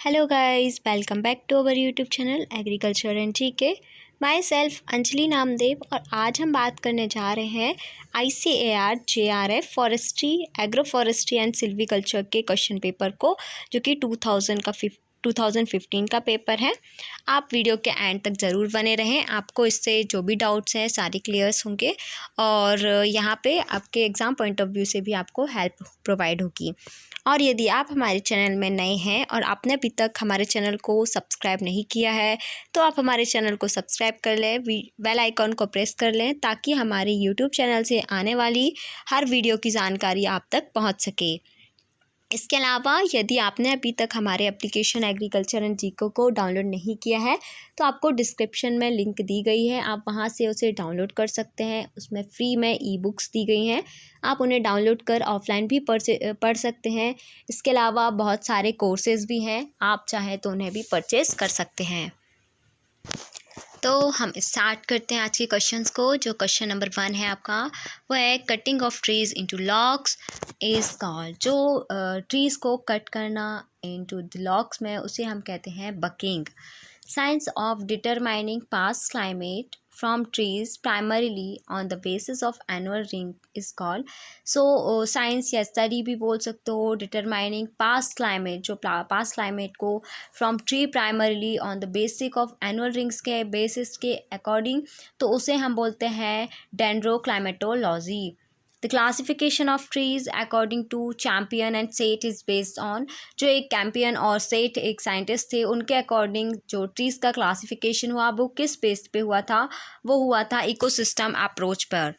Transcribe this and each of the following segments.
Hello guys, welcome back to our YouTube channel agriculture and GK. My self Anjali Namdev और आज हम बात करने जा रहे हैं ICAR JRF forestry agro forestry and silviculture के क्वेश्चन पेपर को, जो कि 2015 का पेपर है। आप वीडियो के एंड तक ज़रूर बने रहें, आपको इससे जो भी डाउट्स हैं सारी क्लियर्स होंगे और यहाँ पे आपके एग्ज़ाम पॉइंट ऑफ व्यू से भी आपको हेल्प प्रोवाइड होगी। और यदि आप हमारे चैनल में नए हैं और आपने अभी तक हमारे चैनल को सब्सक्राइब नहीं किया है तो आप हमारे चैनल को सब्सक्राइब कर लें, बेल आइकॉन को प्रेस कर लें ताकि हमारे यूट्यूब चैनल से आने वाली हर वीडियो की जानकारी आप तक पहुंच सके। इसके अलावा यदि आपने अभी तक हमारे एप्लीकेशन एग्रीकल्चर एंड जीको को डाउनलोड नहीं किया है तो आपको डिस्क्रिप्शन में लिंक दी गई है, आप वहां से उसे डाउनलोड कर सकते हैं। उसमें फ्री में ई बुक्स दी गई हैं, आप उन्हें डाउनलोड कर ऑफलाइन भी पढ़ सकते हैं। इसके अलावा बहुत सारे कोर्सेज़ भी हैं, आप चाहें तो उन्हें भी परचेज़ कर सकते हैं। तो हम स्टार्ट करते हैं आज के क्वेश्चंस को। जो क्वेश्चन नंबर 1 है आपका, वो है cutting of trees into logs is called. जो ट्रीज़ को कट करना इनटू द लॉग्स में, उसे हम कहते हैं baking. Science of determining past climate from trees primarily on the basis of annual ring is called। so science या study भी बोल सकते हो। determining past climate, जो past climate को from tree primarily on the basic of annual rings के basis के according, तो उसे हम बोलते हैं dendroclimatology। The classification of trees according to Champion and Sate is based on, जो एक कैम्पियन और सेट एक साइंटिस्ट थे, उनके अकॉर्डिंग जो ट्रीज़ का क्लासिफिकेशन हुआ वो किस बेस पे हुआ था, वो हुआ था इकोसिस्टम अप्रोच पर।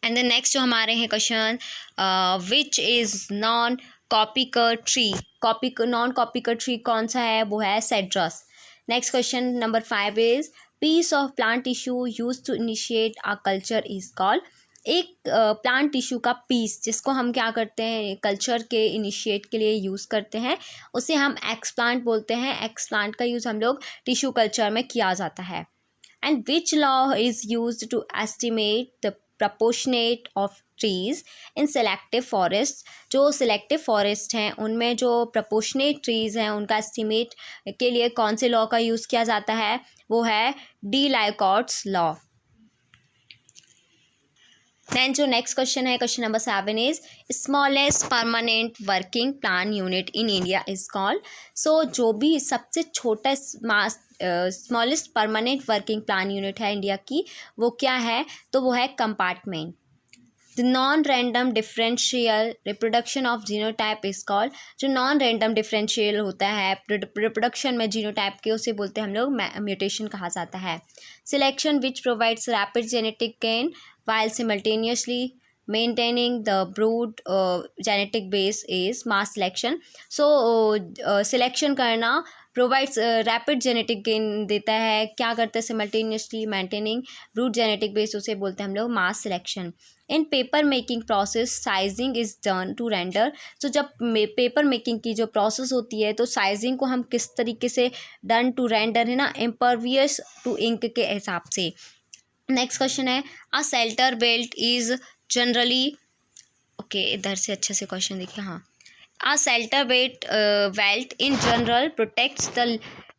एंड द नेक्स्ट जो हमारे हैं question, which is non coppicer tree. Non coppicer tree कौन सा है, वो है cedrus. Next question number 5 is piece of plant tissue use to initiate a culture is called. एक प्लांट टिश्यू का पीस जिसको हम क्या करते हैं कल्चर के इनिशिएट के लिए यूज़ करते हैं, उसे हम एक्सप्लांट बोलते हैं। एक्सप्लांट का यूज़ हम लोग टिश्यू कल्चर में किया जाता है। And which law is used to estimate the proportionate of trees in selective forest. जो सिलेक्टिव फॉरेस्ट हैं उनमें जो प्रपोर्शनेट ट्रीज़ हैं उनका एस्टिमेट के लिए कौन से लॉ का यूज़ किया जाता है, वो है डी लाइकॉट्स लॉ। देन जो नेक्स्ट क्वेश्चन है, question number 7 is smallest permanent working plan unit in India is called. So जो भी सबसे छोटा smallest permanent working plan unit है इंडिया की, वो क्या है, तो वो है compartment. The non random differential reproduction of genotype is called. जो नॉन रैंडम डिफरेंशियल होता है रिप्रोडक्शन में जीनोटाइप के, उसे बोलते हैं हम लोग म्यूटेशन कहा जाता है। Selection which provides rapid genetic gain while simultaneously maintaining the brood genetic base is mass selection। so selection करना प्रोवाइड्स रैपिड जेनेटिक गेन देता है, क्या करता है simultaneously maintaining broad genetic base, उसे बोलते हैं हम लोग mass selection. In paper making process sizing is done to render. तो जब पेपर मेकिंग की जो प्रोसेस होती है तो साइजिंग को हम किस तरीके से डन टू रेंडर है ना, इम्परवियस टू इंक के हिसाब से। नेक्स्ट क्वेश्चन है a shelter belt is generally, okay इधर से अच्छे से क्वेश्चन देखिए। हाँ, a shelter belt in general protects the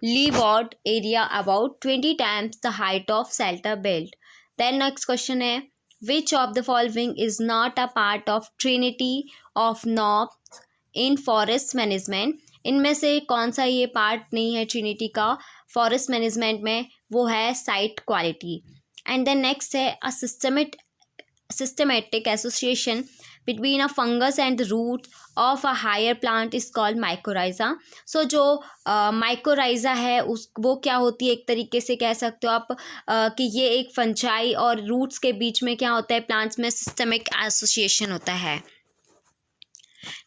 leeward area about 20 times the height of shelter belt. Then next question है which of the following is not a part of trinity of norms in forest management. इनमें से कौन सा ये part नहीं है Trinity का forest management में, वो है site quality. And then next है a systematic association between a fungus and the root of a higher plant is called mycorrhiza। so जो mycorrhiza है उस वो क्या होती है, एक तरीके से कह सकते हो आप कि ये एक फंजाई और रूट्स के बीच में क्या होता है, प्लांट्स में सिस्टमिक एसोसिएशन होता है।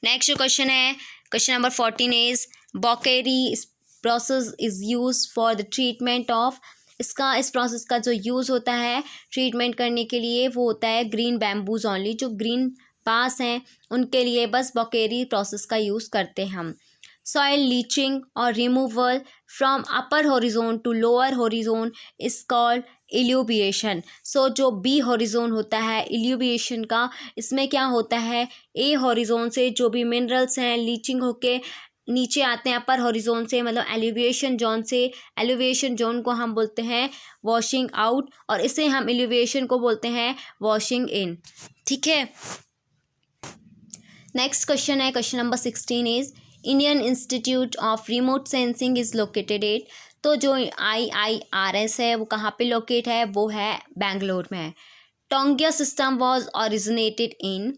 नेक्स्ट जो क्वेश्चन है, question number 14 is boucherie process is use for the treatment of. इस प्रोसेस का जो यूज़ होता है ट्रीटमेंट करने के लिए, वो होता है ग्रीन बैम्बूज ओनली। जो ग्रीन बांस हैं उनके लिए बस बॉकेरी प्रोसेस का यूज़ करते हैं हम। सॉइल लीचिंग और removal from upper horizon to lower horizon is called illuviation. So जो बी हॉरिजोन होता है इल्यूबिएशन का, इसमें क्या होता है, ए हॉरिजोन से जो भी मिनरल्स हैं लीचिंग होके नीचे आते हैं अपर हॉरिजॉन से, मतलब एलिवेशन जोन से। एलिवेशन जोन को हम बोलते हैं वॉशिंग आउट, और इसे हम एलिवेशन को बोलते हैं वॉशिंग इन। ठीक है, नेक्स्ट क्वेश्चन है, question number 16 is Indian institute of remote sensing is located at. तो जो IIRS है वो कहाँ पे लोकेट है, वो है बेंगलोर में है। Taungya system was originated in.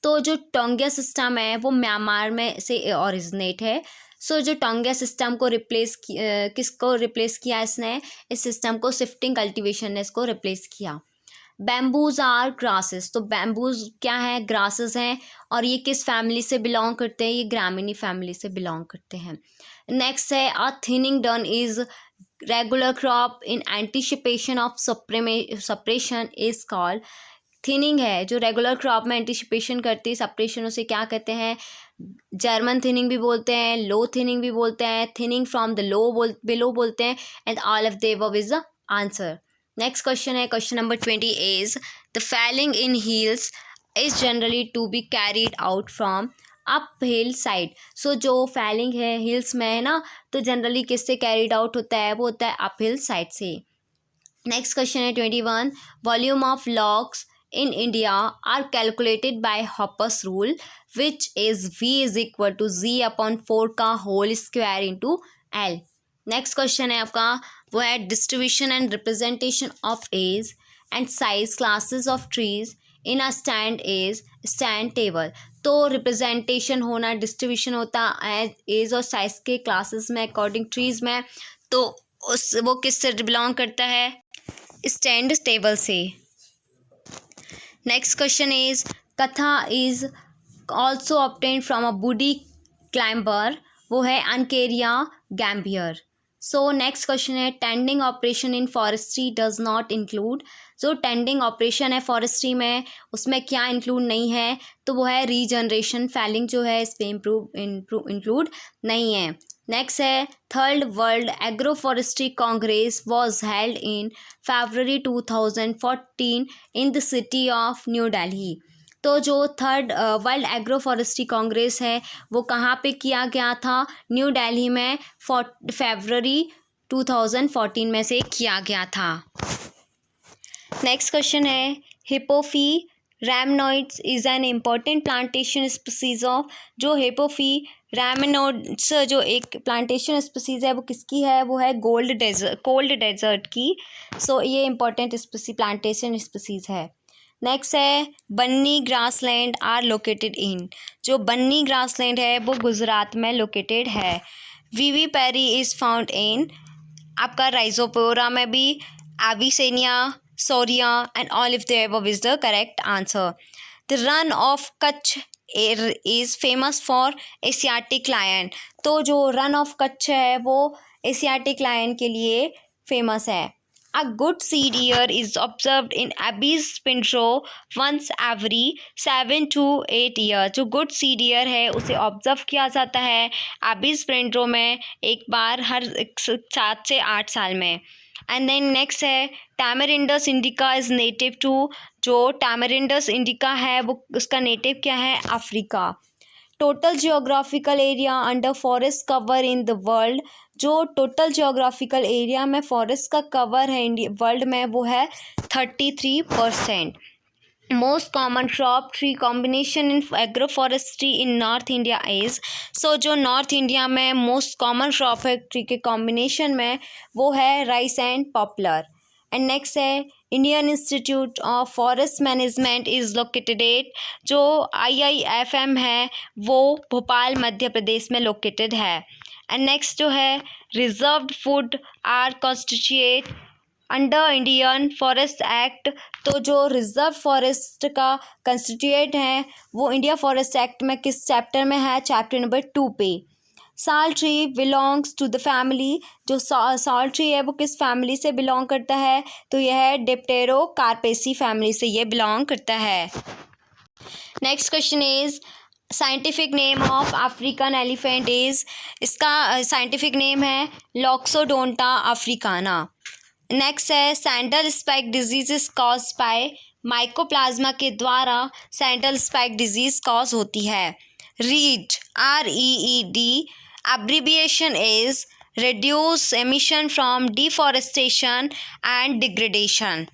तो जो टोंगिया सिस्टम है वो म्यांमार में से ओरिजिनेट है। सो जो टोंगिया सिस्टम को किसको रिप्लेस किया इसने, इस सिस्टम को शिफ्टिंग कल्टीवेशन ने इसको रिप्लेस किया। Bamboos are grasses. तो बैम्बूज क्या है, ग्रासेस हैं, और ये किस फैमिली से बिलोंग करते हैं, ये ग्रामिनी फैमिली से बिलोंग करते हैं। नेक्स्ट है a thinning done is regular crop in anticipation of suppression is called. Thinning है जो रेगुलर क्रॉप में एंटीसिपेशन करती है, सप्रेशन उसे क्या कहते हैं, जर्मन थिनिंग भी बोलते हैं, लो थिनिंग भी बोलते हैं, थिनिंग फ्रॉम द बिलो बोलते हैं, and all of the above is the answer. Next question है, question number 20 is the felling in hills is generally to be carried out from up hill side. So जो felling है hills में है ना, तो generally किससे carried out होता है, वो होता है अप हिल साइड से। नेक्स्ट क्वेश्चन है 21 volume of logs in India are calculated by Hopper's rule, which is V is equal to Z upon 4 का whole square into L। Next question है आपका, वो है distribution and representation of age and size classes of trees in a stand table. तो representation होना, distribution होता है as और साइज के क्लासेस में अकॉर्डिंग ट्रीज में, तो वो किससे बिलोंग करता है, स्टैंड टेबल से। नेक्स्ट क्वेश्चन इज कथा is also obtain from a woody climber, वो है अनकेरिया गैम्बियर। सो नेक्स्ट क्वेश्चन है tending operation in forestry does not include. जो टेंडिंग ऑपरेशन है फॉरेस्ट्री में, उसमें क्या इंक्लूड नहीं है, तो वो है रीजनरेशन। फैलिंग जो है इसमें इंक्लूड नहीं है। नेक्स्ट है third world agro forestry Congress was held in February 2014 in the city of new Delhi. तो जो third world agro forestry Congress है वो कहाँ पे किया गया था, न्यू दिल्ली में February 2014 में से किया गया था। नेक्स्ट क्वेश्चन है hippophae rhamnoides is an important plantation species of. जो हिपोफी रैमनोइड्स जो एक प्लांटेशन स्पीसीज है वो किसकी है, वो है कोल्ड डेजर्ट की। सो ये इम्पॉर्टेंट प्लांटेशन स्पीसीज है। नेक्स्ट है बन्नी ग्रासलैंड आर लोकेटेड इन। जो बन्नी ग्रासलैंड है वो गुजरात में लोकेटेड है। विविपेरी इज़ फाउंड इन आपका राइजोपोरा में भी, एविसेनिया, सोरिया and olive the above is the correct answer. The run of Kutch is famous for Asiatic lion. तो जो रन ऑफ कच्छ है वो एशियाटिक लायन के लिए फेमस है। A good seed year is observed in Abies Pinto once every 7 to 8 years। जो good seed year है उसे ऑब्जर्व किया जाता है एबीज पिंटो में एक बार हर 7 से 8 साल में। एंड देन नेक्स्ट है tamarindus indica is native to. जो टैमरिंडस इंडिका है वो उसका नेटिव क्या है, Africa. Total geographical area under forest cover in the world. जो टोटल जियोग्राफिकल एरिया में फॉरेस्ट का कवर है वर्ल्ड में वो है 33%। Most common crop tree combination in agro forestry in north India is. So जो नॉर्थ इंडिया में most common crop है ट्री के कॉम्बिनेशन में वो है rice and popular. And next है Indian institute of forest management is located at. जो IIFM है वो भोपाल मध्य प्रदेश में लोकेटेड है। एंड नेक्स्ट जो है reserved food are constitute under Indian forest act. तो जो रिजर्व फॉरेस्ट का कंस्टिट्यूट है वो इंडिया फॉरेस्ट एक्ट में किस चैप्टर में है, चैप्टर नंबर 2 पे। Sal tree belongs to the family. जो साल ट्री है वो किस फैमिली से बिलोंग करता है, तो यह है डिप्टेरो कार्पेसी फैमिली से ये बिलोंग करता है। Next question is scientific name of African elephant is. इसका साइंटिफिक नेम है लॉक्सोडोंटा अफ्रीकाना। नेक्स्ट है sandal spike disease is cause by mycoplasma के द्वारा सैंडल स्पाइक डिजीज कॉज होती है। REDD REED abbreviation is reduce emission from deforestation and degradation.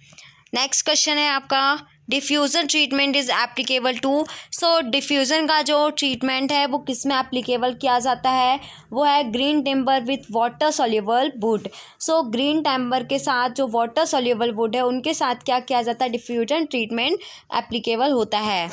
Next question है आपका diffusion treatment is applicable to. So diffusion का जो ट्रीटमेंट है वो किस में एप्लीकेबल किया जाता है, वो है green timber with water soluble would. So green timber के साथ जो वाटर सॉल्युबल वुड है उनके साथ क्या किया जाता है, डिफ्यूज़न ट्रीटमेंट एप्लीकेबल होता है.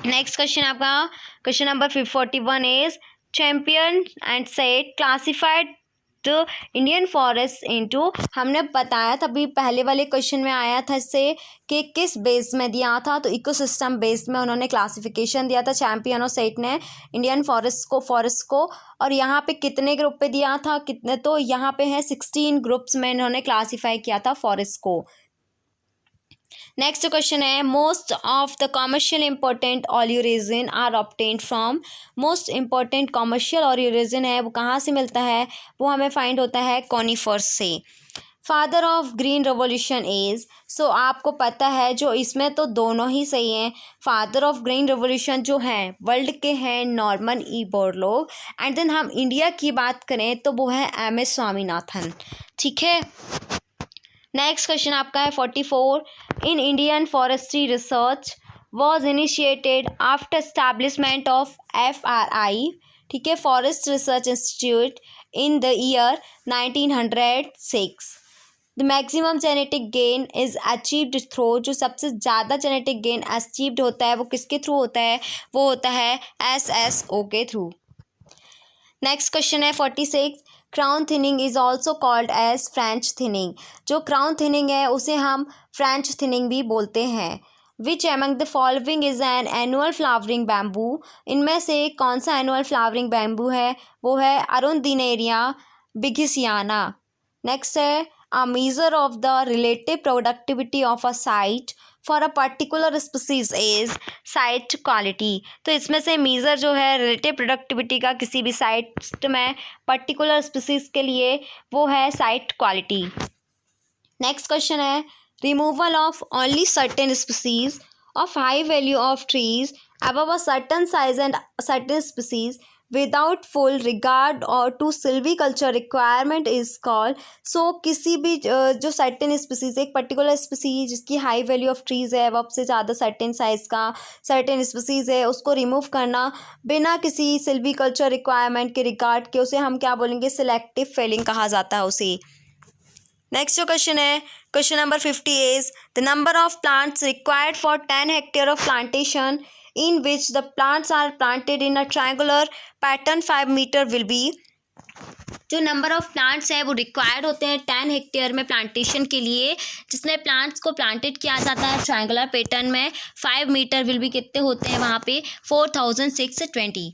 नेक्स्ट क्वेश्चन आपका question number 41 is champion and set classified the Indian forest into. हमने बताया था अभी पहले वाले क्वेश्चन में आया था इससे कि किस बेस में दिया था, तो इकोसिस्टम बेस में उन्होंने क्लासिफिकेशन दिया था चैम्पियन और सेट ने इंडियन फॉरेस्ट को. और यहाँ पे कितने ग्रुप पे दिया था, कितने, तो यहाँ पे है 16 ग्रुप्स में इन्होंने क्लासीफाई किया था फॉरेस्ट को. नेक्स्ट क्वेश्चन है most of the commercial important oleoresin are obtained from. Most important commercial oleoresin है वो कहाँ से मिलता है, वो हमें फाइंड होता है कॉनिफर्स से. Father of green revolution is. So आपको पता है जो इसमें तो दोनों ही सही हैं. फादर ऑफ ग्रीन रेवोल्यूशन जो हैं वर्ल्ड के हैं Norman E Borlaug, and then हम इंडिया की बात करें तो वो है MS स्वामीनाथन. ठीक है. नेक्स्ट क्वेश्चन आपका है 44. In Indian forestry research was initiated after establishment of FRI. ठीक है, forest research institute in the year 1906. The maximum genetic gain is achieved through. जो सबसे ज़्यादा जेनेटिक गेन अचीव्ड होता है वो किसके थ्रू होता है, वो होता है SSO के थ्रू. नेक्स्ट क्वेश्चन है 46. Crown thinning is also called as French thinning. जो क्राउन थिनिंग है उसे हम फ्रेंच थिनिंग भी बोलते हैं. Which among the following is an annual flowering bamboo. इनमें से कौन सा एनुअल फ्लावरिंग बैम्बू है, वो है अरुंदिनेरिया बिगिसियाना. नेक्स्ट है a measure of the relative productivity of a site for a particular species is site quality. तो इसमें से मीज़र जो है रिलेटिव प्रोडक्टिविटी का किसी भी साइट में पर्टिकुलर स्पीसीज के लिए वो है साइट क्वालिटी. नेक्स्ट क्वेश्चन है removal of only certain species of high value of trees above a certain size and certain species without full regard और to silviculture requirement is called. So किसी भी जो certain species, एक particular species जिसकी high value of trees है, अब से ज़्यादा सर्टेन साइज का सर्टेन स्पीसीज है, उसको रिमूव करना बिना किसी सिल्वीकल्चर रिक्वायरमेंट के रिगार्ड के, उसे हम क्या बोलेंगे, सिलेक्टिव फेलिंग कहा जाता है उसे. नेक्स्ट जो क्वेश्चन है question number 50 is the number of plants required for 10 hectare of plantation in which the plants are planted in a triangular pattern 5 meter will be. जो नंबर ऑफ प्लांट्स है वो required होते हैं 10 hectare में plantation के लिए, जिसमें plants को प्लांटेड किया जाता है ट्रायंगुलर पैटर्न में. 5 मीटर विल भी कितने होते हैं वहाँ पे, 4620.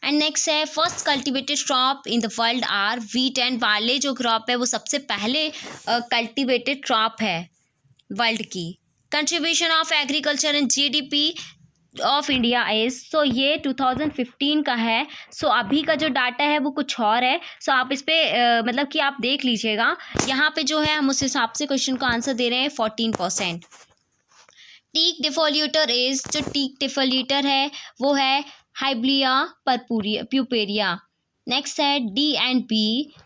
एंड नेक्स्ट है first cultivated crop in the world are wheat and barley. जो क्रॉप है वो सबसे पहले कल्टिवेटेड क्रॉप है वर्ल्ड की. Contribution of agriculture in GDP of India is. So ये 2015 का है. सो अभी का जो डाटा है वो कुछ और है. सो आप इस पर मतलब कि आप देख लीजिएगा. यहाँ पे जो है हम उस हिसाब से क्वेश्चन को आंसर दे रहे हैं 14%. Teak defoliator is. जो टीक डिफोल्यूटर है वो है हाइब्लिया प्यूपेरिया. नेक्स्ट है D&B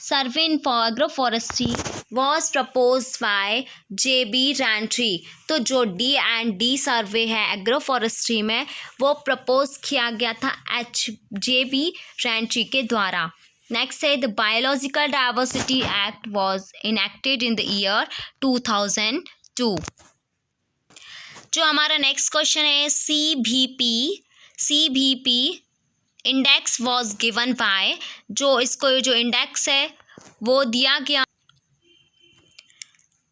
survey in agro forestry was propose by JB Raintree. तो जो D&D सर्वे है एग्रो फॉरेस्ट्री में वो प्रपोज किया गया था JB रैंट्री के द्वारा. नेक्स्ट है the biological diversity act was enacted in the year 2002. जो हमारा नेक्स्ट क्वेश्चन है CBP index was given by. जो इसको जो इंडेक्स है वो दिया गया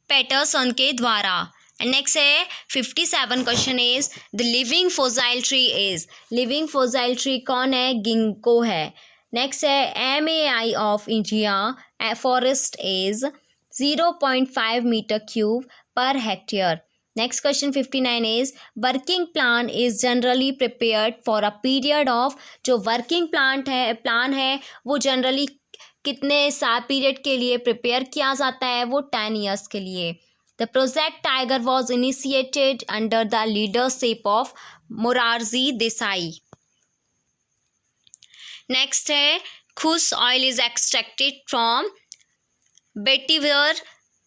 पैटरसन के द्वारा. नेक्स्ट है 57 question is the living fossil tree is. Living fossil tree कौन है, गिंको है. नेक्स्ट है MAI of India forest is 0.5 metre cube per hectare. Next question 59 is working plan is generally prepared for a period of. जो working plan है वो generally कितने period के लिए प्रिपेयर किया जाता है, वो 10 ईयर्स के लिए. The project tiger was initiated under the leadership of Morarji Desai. Next है khus oil is extracted from vetiver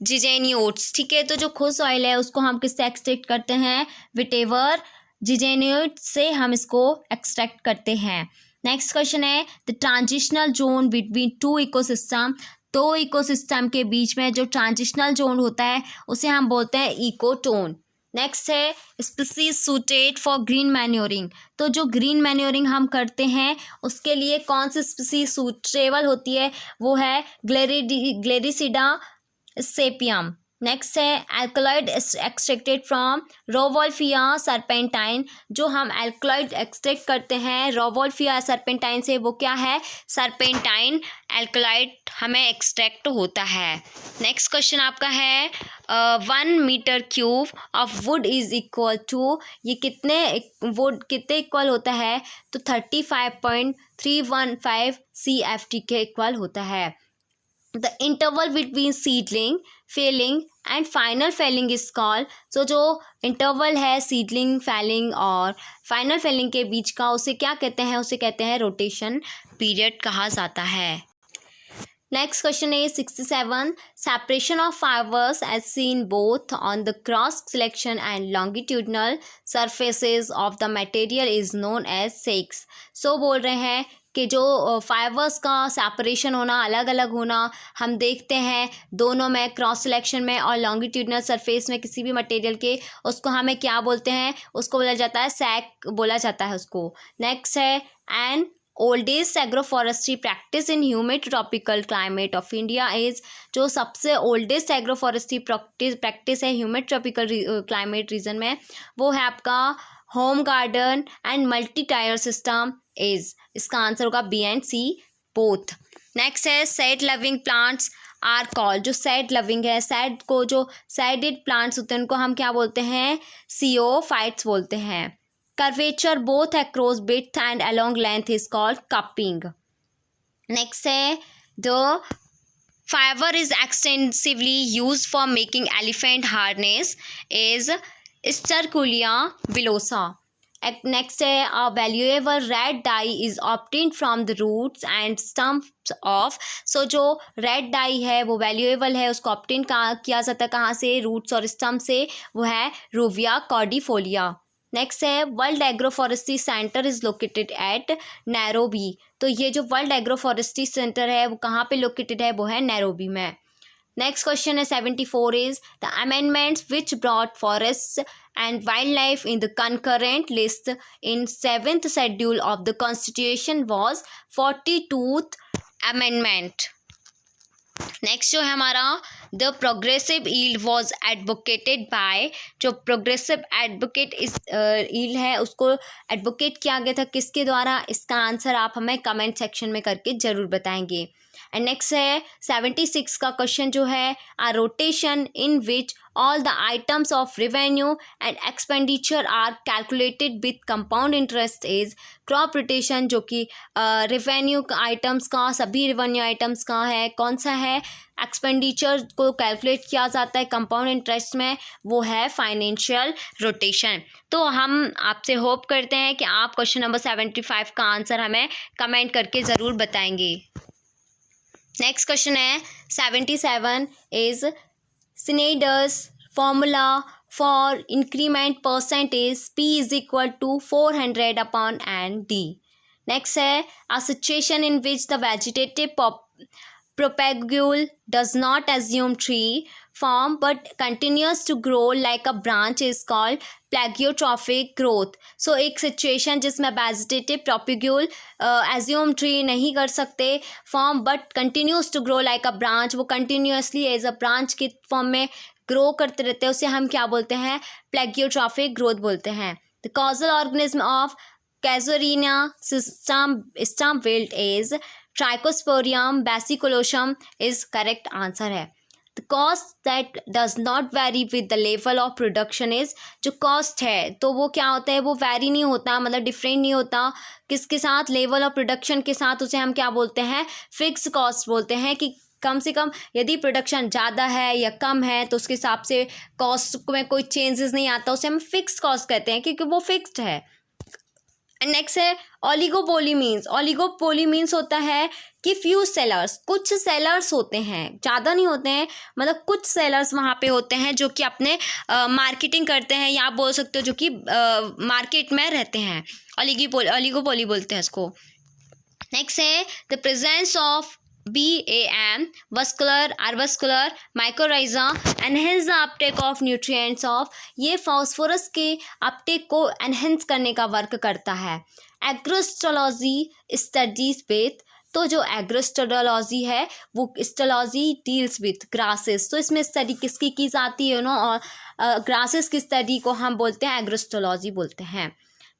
zizanioides. ठीक है, तो जो खुश ऑयल है उसको हम किससे एक्सट्रैक्ट करते हैं? वेटिवर जिजेनियोट्स से हम इसको एक्सट्रैक्ट करते हैं। नेक्स्ट क्वेश्चन है the transitional zone between two ecosystem. दो इकोसिस्टम के बीच में जो ट्रांजिशनल जोन होता है उसे हम बोलते हैं इकोटोन। नेक्स्ट है species suited for green manuring. तो जो ग्रीन मैन्योरिंग हम करते हैं उसके लिए कौन सी स्पीसीज सूटेबल होती है? वो है ग्लेरिसिडा सेपियम। नेक्स्ट है alkaloid extracted from rauvolfia serpentine. जो हम एल्कलॉइड एक्सट्रैक्ट करते हैं रोवोल्फिया सर्पेंटाइन से, वो क्या है? सर्पेंटाइन एल्कलॉइड हमें एक्सट्रैक्ट होता है। नेक्स्ट क्वेश्चन आपका है 1 meter cube of wood is equal to, ये कितने वुड कितने इक्वल होता है? तो 35.315 CFT के इक्वल होता है। The interval between seedling, failing and final failing is called, so जो interval है seedling, failing और final failing के बीच का उसे क्या कहते हैं? उसे कहते हैं rotation period कहा जाता है। Next question is 67. Separation of fibers as seen both on the cross section and longitudinal surfaces of the material is known as six. So बोल रहे हैं कि जो फाइबर्स का सेपरेशन होना, अलग अलग होना हम देखते हैं दोनों में, क्रॉस सिलेक्शन में और लॉन्गिट्यूडनल सरफेस में किसी भी मटेरियल के, उसको हमें क्या बोलते हैं? उसको बोला जाता है सैक बोला जाता है उसको। नेक्स्ट है and oldest agroforestry practice in humid tropical climate of India is. जो सबसे ओल्डेस्ट एग्रोफॉरेस्ट्री प्रैक्टिस है ह्यूमिड ट्रॉपिकल क्लाइमेट रीजन में, वो है आपका home garden and multi tier system is. इसका आंसर होगा B and C both. Next है shade loving plants are called. जो सेड लविंग है, सेड को जो सेडेड प्लांट्स होते हैं उनको हम क्या बोलते हैं? सियोफाइट्स बोलते हैं। Curvature both across width and along length is called cupping. Next है the fibre is extensively use for making elephant harness is sterculia villosa. Next है a valuable red dye is obtained from the roots and stumps of. So जो red die है वो valuable है, उसको obtain किया जाता है कहाँ से? रूट्स और स्टम्प से। वो है रूविया कॉर्डिफोलिया। नेक्स्ट है world agroforestry centre is located at Nairobi. तो ये जो वर्ल्ड एग्रोफॉरेस्ट्री सेंटर है वो कहाँ पे लोकेटेड है? वो है नैरोबी में। नेक्स्ट क्वेश्चन है 74 is the amendments which brought forest and wildlife in the concurrent list in 7th schedule of the constitution was 42th amendment. Next जो है हमारा the progressive yield was advocated by. जो progressive advocate इस yield है उसको advocate किया गया था किसके द्वारा? इसका आंसर आप हमें कमेंट सेक्शन में करके ज़रूर बताएंगे। एंड नेक्स्ट है 76 का क्वेश्चन जो है a rotation in which all the items of revenue and expenditure are calculated with compound interest is crop rotation. जो कि रेवेन्यू आइटम्स का, सभी रेवेन्यू आइटम्स का है, कौन सा है? एक्सपेंडिचर को कैलकुलेट किया जाता है कंपाउंड इंटरेस्ट में, वो है फाइनेंशियल रोटेशन। तो हम आपसे होप करते हैं कि आप क्वेश्चन नंबर 75 का आंसर हमें कमेंट करके ज़रूर बताएंगे। नेक्स्ट क्वेश्चन है 77 is Snyder's formula for increment percent is P is equal to 400 upon and D. Next है a situation in which the vegetative propagule does not assume tree form but continues to grow like a branch is called plagiotropic growth. So एक situation जिसमें vegetative प्रोपिग्यूल assume tree नहीं कर सकते form but continues to grow like a branch, वो continuously as a branch की form में grow करते रहते हैं, उसे हम क्या बोलते हैं? प्लेगियोट्रॉफिक ग्रोथ बोलते हैं। The causal organism of casuarina stump wilt is trichosporium vesiculosum is correct answer है। The cost that does not vary with the level of production is, जो cost है तो वो क्या होता है? वो वैरी नहीं होता, मतलब डिफरेंट नहीं होता किसके साथ? लेवल ऑफ प्रोडक्शन के साथ। उसे हम क्या बोलते हैं? फिक्स कॉस्ट बोलते हैं। कि कम से कम यदि प्रोडक्शन ज़्यादा है या कम है तो उसके हिसाब से कॉस्ट में कोई चेंजेस नहीं आता, उसे हम फिक्स कॉस्ट कहते हैं क्योंकि वो फिक्स्ड है। नेक्स्ट है ओलिगोपोली मीन्स। ओलिगोपोली मीन्स होता है कि फ्यू सेलर्स, कुछ सेलर्स होते हैं, ज़्यादा नहीं होते हैं, मतलब कुछ सेलर्स वहाँ पे होते हैं जो कि अपने मार्केटिंग करते हैं, या आप बोल सकते हो जो कि मार्केट में रहते हैं। ओलिगोपोली बोलते हैं इसको। नेक्स्ट है the presence of BAM, vascular, avascular, mycorrhiza, enhance the uptake of nutrients of, ये फॉस्फोरस के अपटेक को एनहेंस करने का वर्क करता है। एग्रोस्टोलॉजी स्टडीज विथ, तो जो एग्रोस्टोलॉजी है वो स्टोलॉजी डील्स विथ ग्रासेस, तो इसमें स्टडी किसकी की जाती है और ग्रासेस की स्टडी को हम बोलते हैं एग्रोस्टोलॉजी बोलते हैं।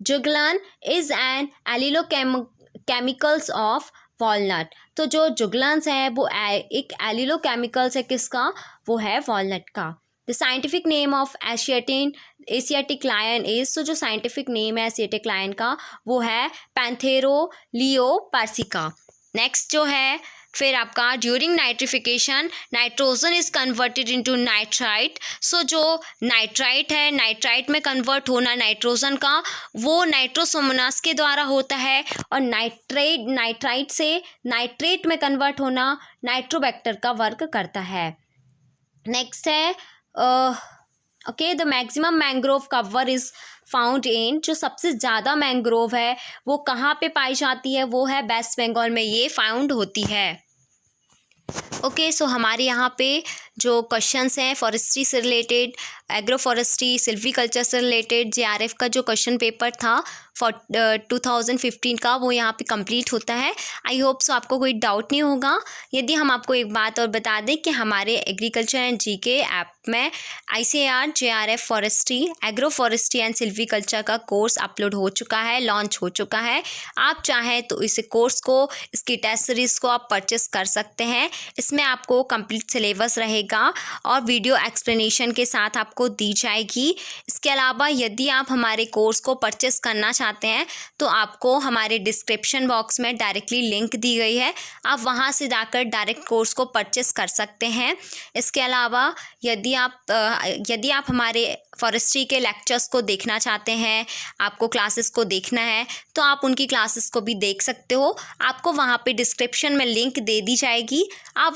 जुगलन इज एन एलिलोकेमिकल्स ऑफ वॉलनट, तो जो जुगलन्स है वो एक एलिलोकेमिकल्स है किसका, वो है वॉलनट का। The scientific name of Asiatic lion is, तो जो साइंटिफिक नेम है एशियाटिक लायन का वो है पैंथेरोलियो पर्सिका। नेक्स्ट जो है फिर आपका during nitrification nitrogen is converted into nitrite, so जो नाइट्राइट है, नाइट्राइट में कन्वर्ट होना नाइट्रोजन का वो नाइट्रोसोमोनास के द्वारा होता है, और नाइट्राइट से नाइट्रेट में कन्वर्ट होना नाइट्रोबैक्टर का वर्क करता है। नेक्स्ट है okay the maximum mangrove cover is found in, जो सबसे ज़्यादा मैंग्रोव है वो कहाँ पे पाई जाती है, वो है वेस्ट बंगाल में ये फाउंड होती है। ओके सो हमारे यहाँ पे जो क्वेश्चंस हैं फॉरेस्ट्री से रिलेटेड, एग्रो फॉरेस्ट्री, सिल्वीकल्चर से रिलेटेड JRF का जो क्वेश्चन पेपर था 2015 का वो यहाँ पे कंप्लीट होता है। आई होप सो आपको कोई डाउट नहीं होगा। यदि हम आपको एक बात और बता दें कि हमारे एग्रीकल्चर एंड GK ऐप में ICAR JRF forestry, agro forestry and silviculture का कोर्स अपलोड हो चुका है, लॉन्च हो चुका है। आप चाहें तो इस कोर्स को, इसकी टेस्ट सीरीज़ को आप परचेस कर सकते हैं। इसमें आपको कंप्लीट सिलेबस रहेगा और वीडियो एक्सप्लेनेशन के साथ आपको दी जाएगी। इसके अलावा यदि आप हमारे कोर्स को परचेस करना चाहते हैं तो आपको हमारे डिस्क्रिप्शन बॉक्स में डायरेक्टली लिंक दी गई है, आप वहां से जाकर डायरेक्ट कोर्स को परचेस कर सकते हैं। इसके अलावा यदि आप हमारे फॉरेस्ट्री के लेक्चर्स को देखना चाहते हैं, आपको क्लासेस को देखना है, तो आप उनकी क्लासेस को भी देख सकते हो। आपको वहाँ पे डिस्क्रिप्शन में लिंक दे दी जाएगी, आप